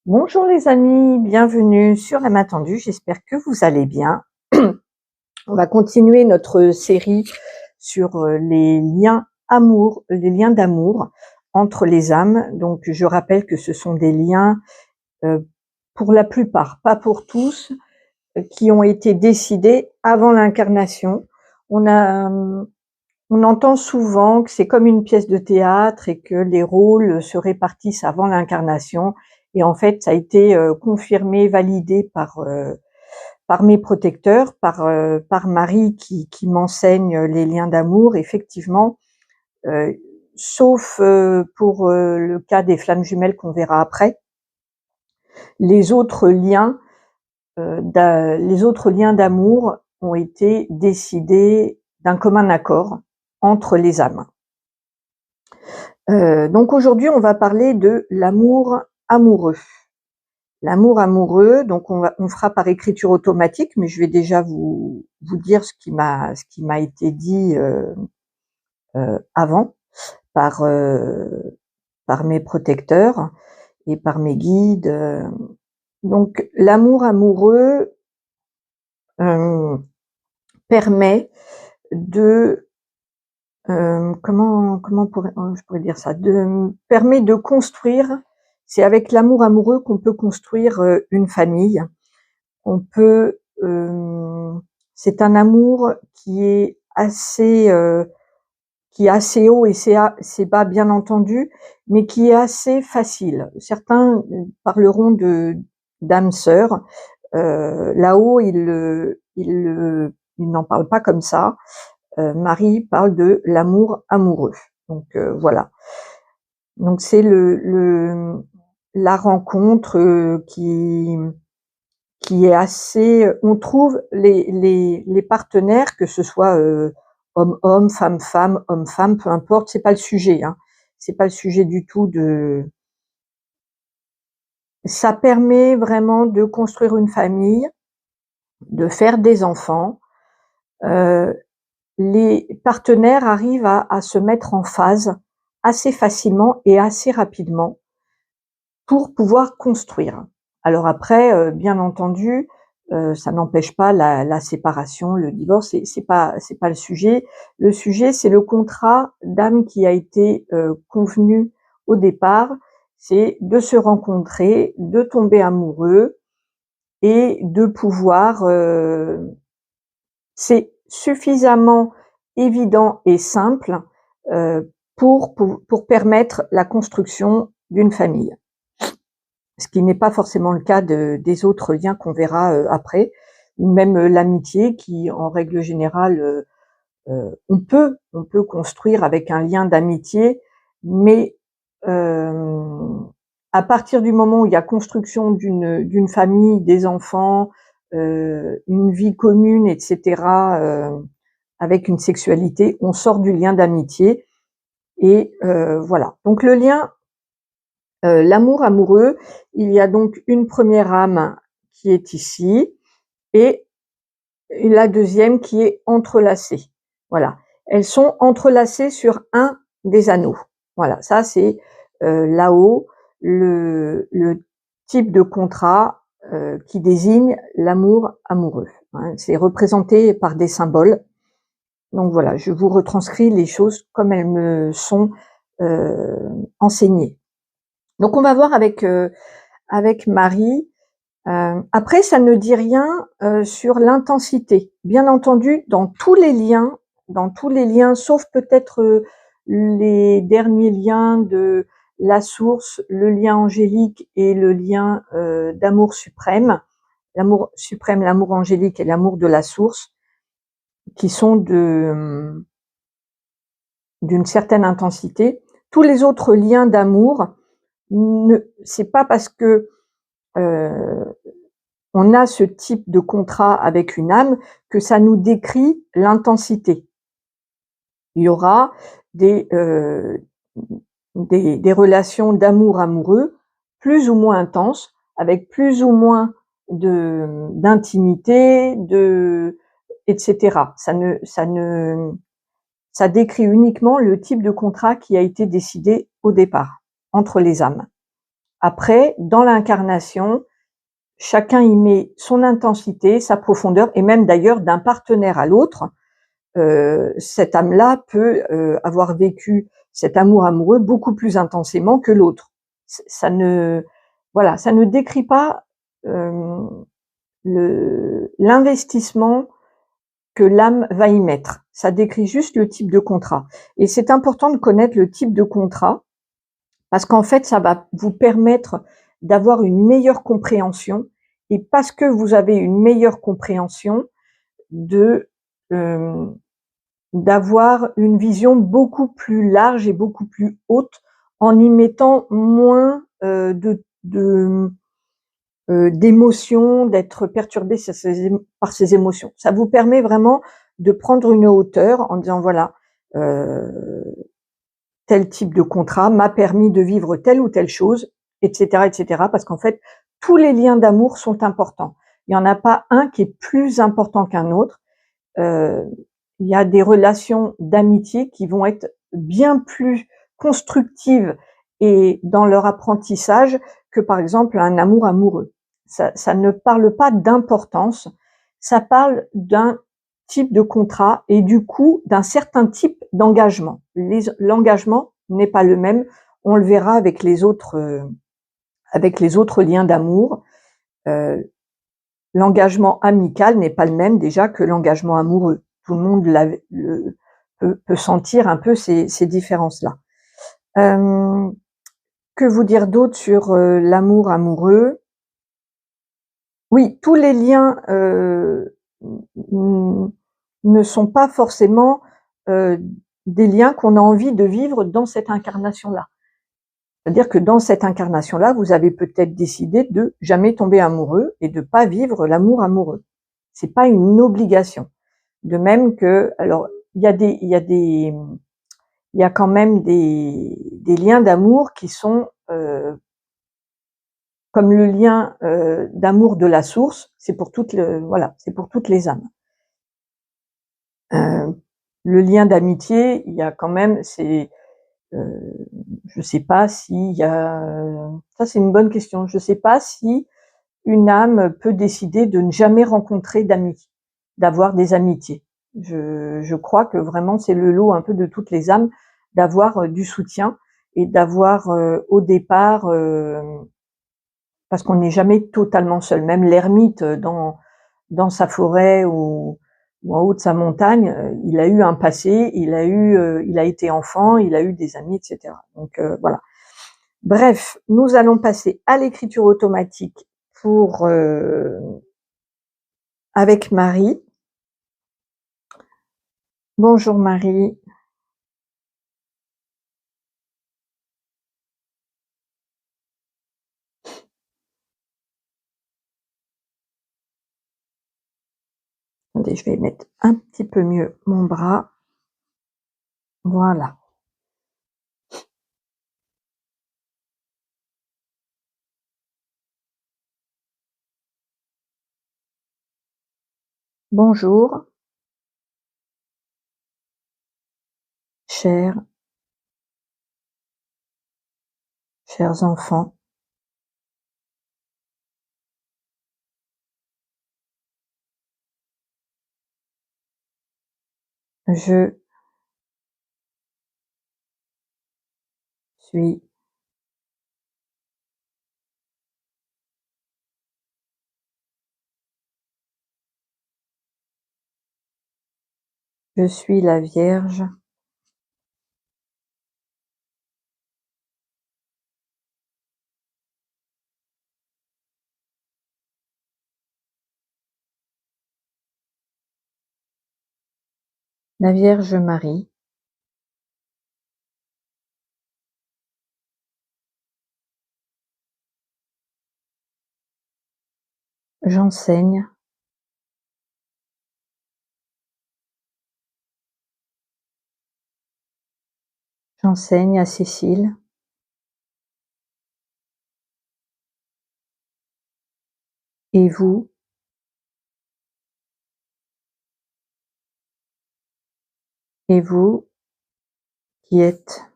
Bonjour les amis, bienvenue sur La Main Tendue, j'espère que vous allez bien. On va continuer notre série sur les liens d'amour entre les âmes. Donc je rappelle que ce sont des liens, pour la plupart, pas pour tous, qui ont été décidés avant l'incarnation. On entend souvent que c'est comme une pièce de théâtre et que les rôles se répartissent avant l'incarnation. Et en fait, ça a été confirmé, validé par mes protecteurs, par Marie qui m'enseigne les liens d'amour. Effectivement, euh, sauf pour le cas des flammes jumelles qu'on verra après, les autres liens, les autres liens d'amour ont été décidés d'un commun accord entre les âmes. Donc aujourd'hui, on va parler de l'amour amoureux. L'amour amoureux, donc on fera par écriture automatique, mais je vais déjà vous dire ce qui m'a été dit avant par mes protecteurs et par mes guides. Donc l'amour amoureux permet de comment je pourrais dire ça, permet de construire. C'est avec l'amour amoureux qu'on peut construire une famille. On peut, c'est un amour qui est assez haut et c'est bas bien entendu, mais qui est assez facile. Certains parleront de d'âme sœur. Là-haut, ils n'en parlent pas comme ça. Marie parle de l'amour amoureux. Donc voilà. Donc c'est la rencontre qui est assez. On trouve les partenaires, que ce soit homme-homme, femme-femme, homme-femme, peu importe. C'est pas le sujet. Hein. C'est pas le sujet du tout de. Ça permet vraiment de construire une famille, de faire des enfants. Les partenaires arrivent à se mettre en phase assez facilement et assez rapidement pour pouvoir construire. Alors après, bien entendu, ça n'empêche pas la séparation, le divorce, c'est pas le sujet. Le sujet, c'est le contrat d'âme qui a été convenu au départ, c'est de se rencontrer, de tomber amoureux et de pouvoir. C'est suffisamment évident et simple pour permettre la construction d'une famille. Ce qui n'est pas forcément le cas des autres liens qu'on verra après, ou même l'amitié qui, en règle générale, on peut construire avec un lien d'amitié, mais à partir du moment où il y a construction d'une famille, des enfants, une vie commune, etc., avec une sexualité, on sort du lien d'amitié et voilà. Donc le lien, l'amour amoureux, il y a donc une première âme qui est ici et la deuxième qui est entrelacée. Voilà. Elles sont entrelacées sur un des anneaux. Voilà. Ça, c'est là-haut le type de contrat qui désigne l'amour amoureux. Hein. C'est représenté par des symboles. Donc voilà, je vous retranscris les choses comme elles me sont enseignées. Donc on va voir avec Marie. Après, ça ne dit rien sur l'intensité. Bien entendu, dans tous les liens, sauf peut-être les derniers liens de la source, le lien angélique et le lien d'amour suprême, l'amour angélique et l'amour de la source, qui sont d'une certaine intensité. Tous les autres liens d'amour, c'est pas parce que on a ce type de contrat avec une âme que ça nous décrit l'intensité. Il y aura des relations d'amour amoureux plus ou moins intenses, avec plus ou moins d'intimité, etc. Ça décrit uniquement le type de contrat qui a été décidé au départ entre les âmes. Après, dans l'incarnation, chacun y met son intensité, sa profondeur, et même d'ailleurs d'un partenaire à l'autre, cette âme-là peut avoir vécu cet amour amoureux beaucoup plus intensément que l'autre. Ça ne, voilà, ça ne décrit pas l'investissement que l'âme va y mettre. Ça décrit juste le type de contrat. Et c'est important de connaître le type de contrat parce qu'en fait, ça va vous permettre d'avoir une meilleure compréhension. Et parce que vous avez une meilleure compréhension, de d'avoir une vision beaucoup plus large et beaucoup plus haute en y mettant moins d'émotions, d'être perturbé par ces émotions. Ça vous permet vraiment de prendre une hauteur en disant voilà, tel type de contrat m'a permis de vivre telle ou telle chose, etc., etc. Parce qu'en fait, tous les liens d'amour sont importants. Il n'y en a pas un qui est plus important qu'un autre. Il y a des relations d'amitié qui vont être bien plus constructives et dans leur apprentissage que par exemple un amour amoureux. Ça ne parle pas d'importance, ça parle d'un type de contrat et du coup d'un certain type d'engagement. L'engagement n'est pas le même, on le verra avec les autres liens d'amour. L'engagement amical n'est pas le même déjà que l'engagement amoureux. Tout le monde peut sentir un peu ces différences-là. Que vous dire d'autre sur l'amour amoureux? Oui, tous les liens ne sont pas forcément des liens qu'on a envie de vivre dans cette incarnation-là. C'est-à-dire que dans cette incarnation-là, vous avez peut-être décidé de jamais tomber amoureux et de pas vivre l'amour amoureux. C'est pas une obligation. De même que, alors, il y a quand même des liens d'amour qui sont comme le lien d'amour de la source. C'est pour c'est pour toutes les âmes. Le lien d'amitié, il y a quand même, je sais pas s'il y a, ça c'est une bonne question. Je sais pas si une âme peut décider de ne jamais rencontrer d'amis, d'avoir des amitiés. Je crois que vraiment c'est le lot un peu de toutes les âmes d'avoir du soutien et d'avoir au départ, parce qu'on n'est jamais totalement seul. Même l'ermite dans sa forêt ou en haut de sa montagne, il a eu un passé, il a été enfant, il a eu des amis, etc. Donc voilà. Bref, nous allons passer à l'écriture automatique pour avec Marie. Bonjour Marie. Attendez, je vais mettre un petit peu mieux mon bras. Voilà. Bonjour, chers enfants. Je suis la Vierge Marie. J'enseigne à Cécile et vous qui êtes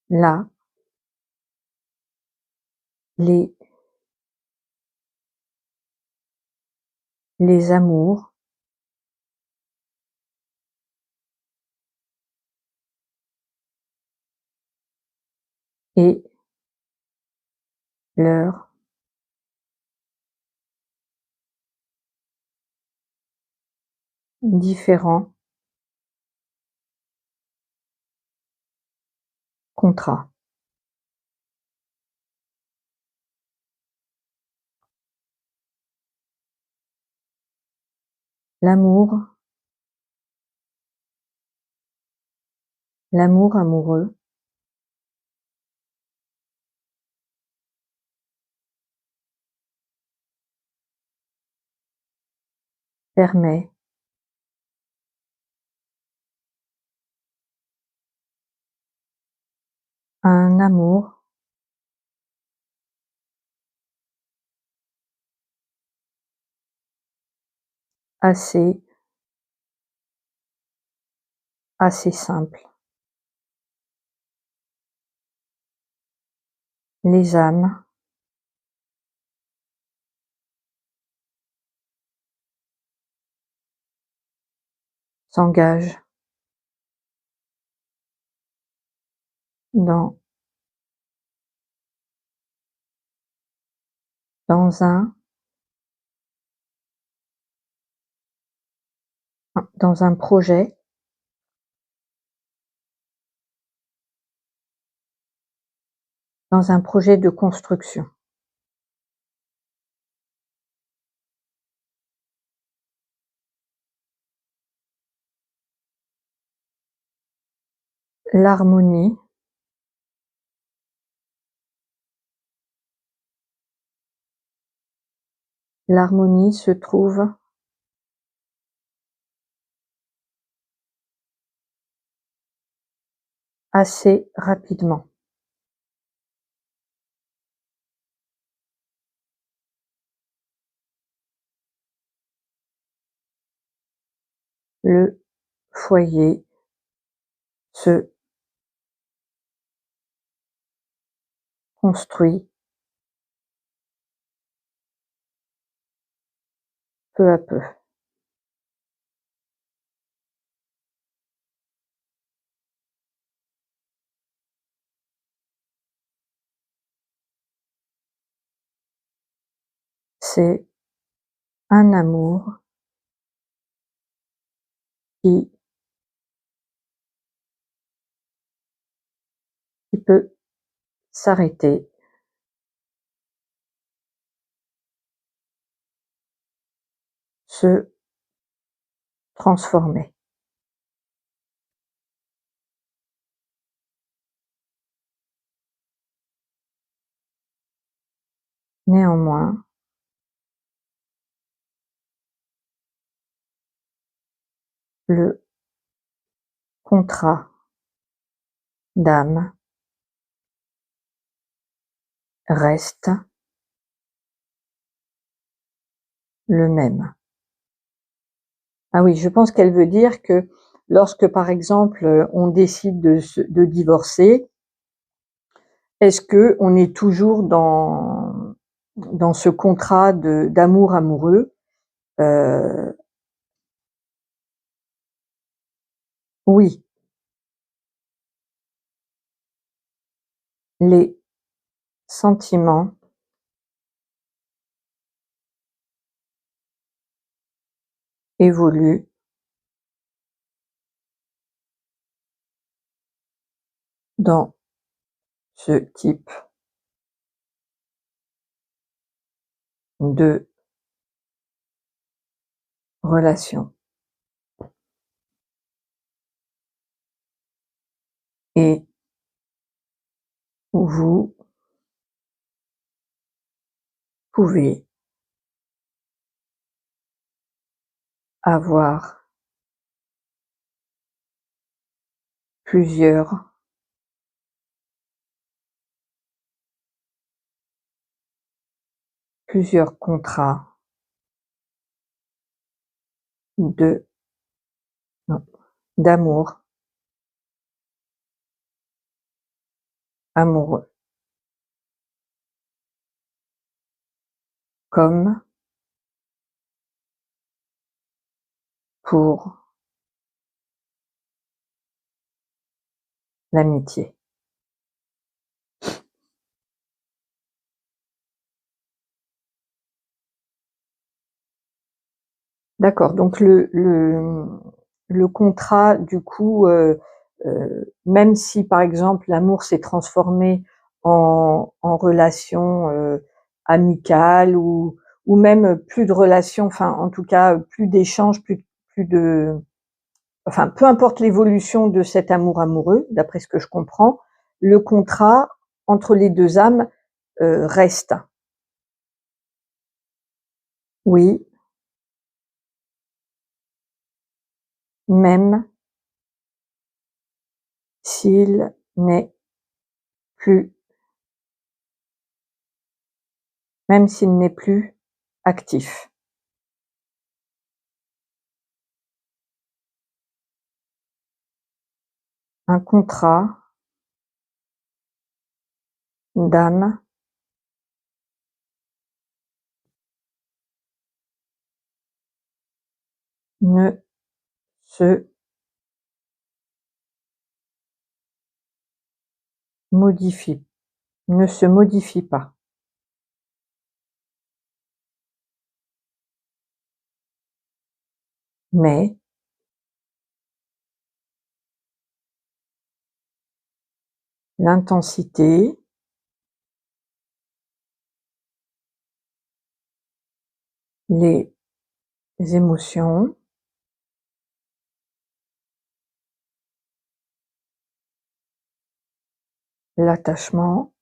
là les amours et leurs différents contrats. L'amour, l'amour amoureux permet un amour assez simple. Les âmes s'engagent dans dans un projet de construction. L'harmonie se trouve assez rapidement. Le foyer se construit peu à peu. C'est un amour qui peut s'arrêter se transformer. Néanmoins, le contrat d'âme reste le même. Ah oui, je pense qu'elle veut dire que lorsque, par exemple, on décide de divorcer, est-ce qu'on est toujours dans ce contrat d'amour amoureux? Heu, oui, les sentiments évoluent dans ce type de relation et vous pouvez avoir plusieurs contrats de non, d'amour amoureux. comme pour l'amitié. D'accord, donc le contrat du coup, même si par exemple l'amour s'est transformé en relation, amicale ou même plus de relation, enfin en tout cas, plus d'échanges, plus de enfin peu importe l'évolution de cet amour amoureux, d'après ce que je comprends, le contrat entre les 2 âmes, reste. Oui, même s'il n'est plus même s'il n'est plus actif. Un contrat d'âme ne se modifie ne se modifie pas. Mais l'intensité, les émotions, l'attachement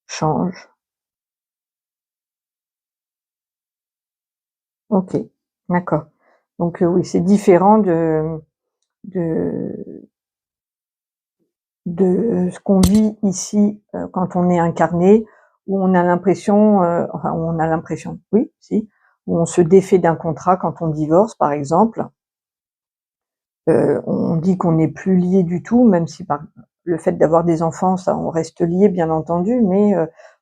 changent. OK, d'accord. Donc, oui, c'est différent de de ce qu'on vit ici, quand on est incarné, où on a l'impression, enfin, où on a l'impression, oui, si, où on se défait d'un contrat quand on divorce, par exemple. On dit qu'on n'est plus lié du tout, même si par le fait d'avoir des enfants, ça, on reste lié, bien entendu, mais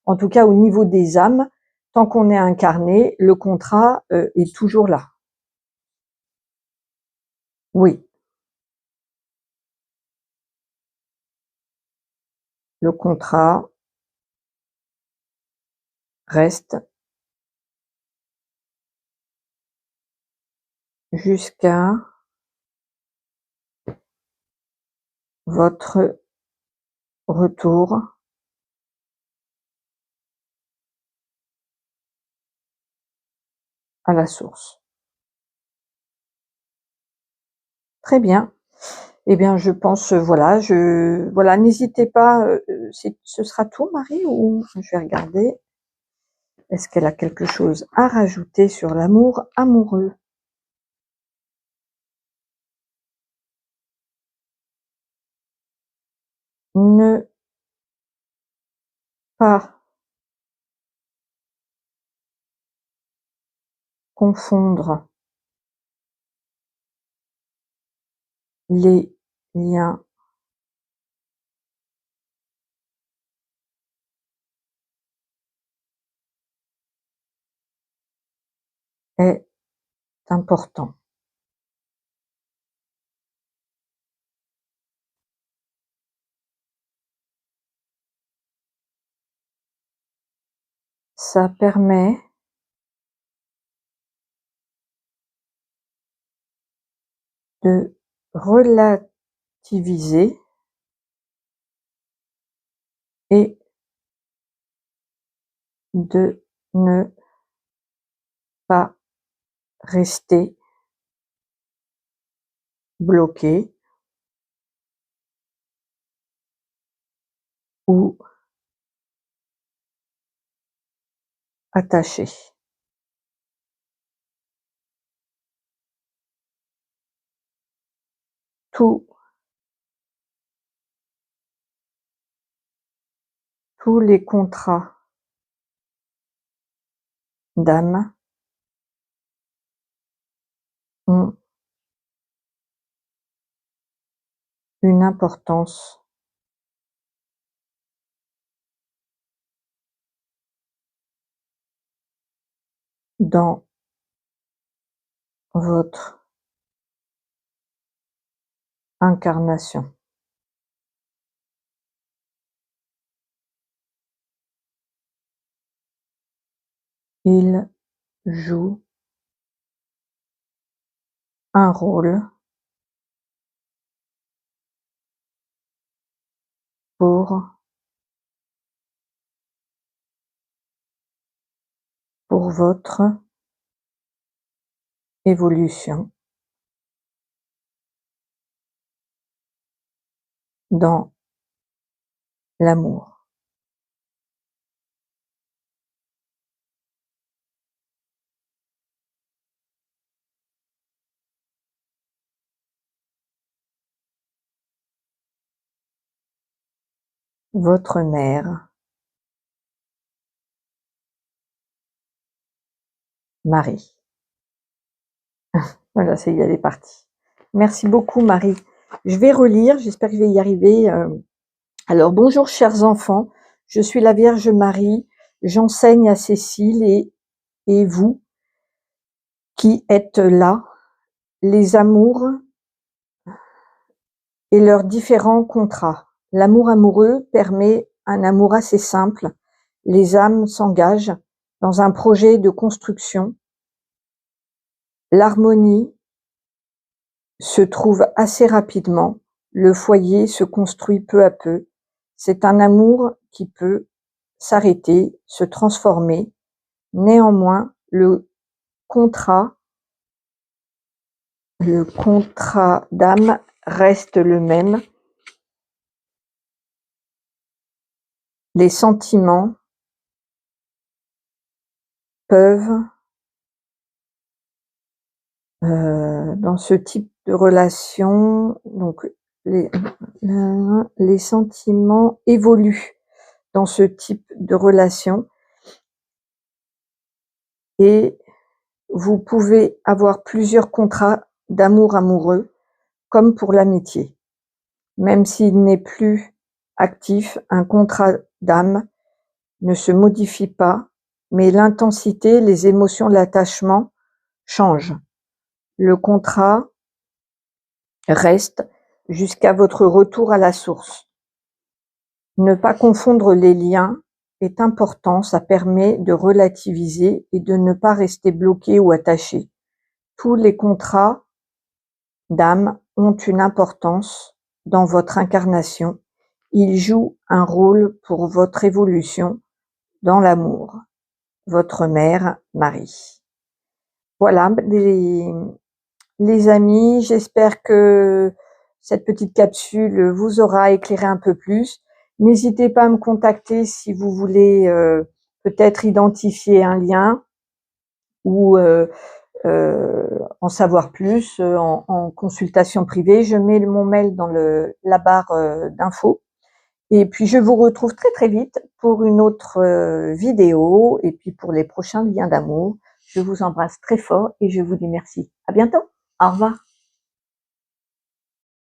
en tout cas, au niveau des âmes, tant qu'on est incarné, le contrat, est toujours là. Oui, le contrat reste jusqu'à votre retour à la source. Très bien. Eh bien, je pense, voilà, n'hésitez pas, ce sera tout, Marie, ou je vais regarder. Est-ce qu'elle a quelque chose à rajouter sur l'amour amoureux? Ne pas confondre les liens est important. Ça permet de relativiser et de ne pas rester bloqué ou attaché. Tous tous les contrats d'âme ont une importance dans votre incarnation. Il joue un rôle pour votre évolution dans l'amour. Votre mère, Marie. Voilà, ça y est, elle est partie. Merci beaucoup, Marie. Je vais relire, j'espère que je vais y arriver. Alors, bonjour, chers enfants. Je suis la Vierge Marie. J'enseigne à Cécile et vous qui êtes là, les amours et leurs différents contrats. L'amour amoureux permet un amour assez simple. Les âmes s'engagent dans un projet de construction. L'harmonie se trouve assez rapidement. Le foyer se construit peu à peu. C'est un amour qui peut s'arrêter, se transformer. Néanmoins, le contrat d'âme reste le même. Les sentiments peuvent, dans ce type de relation, donc les sentiments évoluent dans ce type de relation et vous pouvez avoir plusieurs contrats d'amour amoureux, comme pour l'amitié. Même s'il n'est plus actif, un contrat d'âme ne se modifie pas, mais l'intensité, les émotions, l'attachement changent. Le contrat reste jusqu'à votre retour à la source. Ne pas confondre les liens est important, ça permet de relativiser et de ne pas rester bloqué ou attaché. Tous les contrats d'âme ont une importance dans votre incarnation. Ils jouent un rôle pour votre évolution dans l'amour. Votre mère, Marie. Voilà, les amis, j'espère que cette petite capsule vous aura éclairé un peu plus. N'hésitez pas à me contacter si vous voulez peut-être identifier un lien ou en savoir plus en consultation privée. Je mets mon mail dans la barre d'infos. Et puis je vous retrouve très très vite pour une autre vidéo et puis pour les prochains liens d'amour. Je vous embrasse très fort et je vous dis merci. À bientôt. Au revoir.